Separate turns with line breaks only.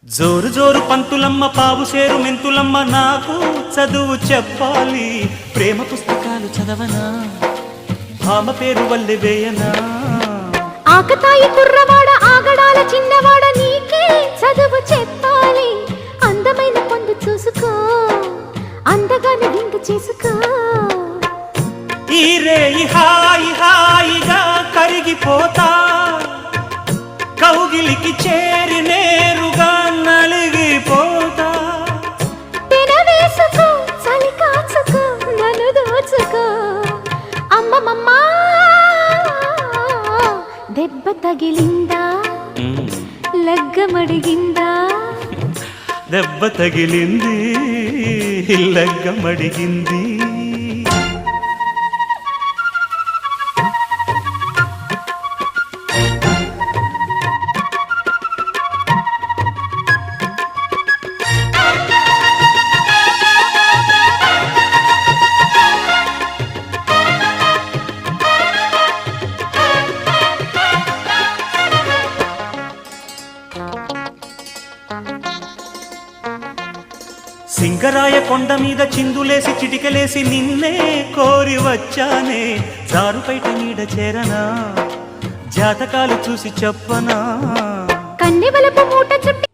జోరు జోరు పంతులమ్మ పావు సేరు మెంతులమ్మ నాకు చదువు చెప్పాలి ప్రేమ పుస్తకాలు చదవనా భామ పేరు వల్లె వేయనా
ఆకతాయి కుర్రవాడ ఆగడాల చిన్నవాడ నీకే చదువు చెప్పాలి అందమైన పొందు చూసుకో అందగానే విందు చేసుకో
ఈ రేయి హాయి హాయిగా కరిగిపోతా కౌగిలికి చేరి నేరుగా నలిగిపోతా
తినవేసుకో చలి కాచుకో నన్ను దోచుకో అమ్మమ్మ దెబ్బ తగిలిందా లగ్గమడిగిందా
దెబ్బ తగిలింది లగ్గమడిగింది సింగరాయ కొండ మీద చిందులేసి చిటికలేసి నిన్నే కోరి వచ్చానే జారుపైట నీడ చేరనా జాతకాలు చూసి చెప్పనా
కన్నెవలపు మూట చుట్టి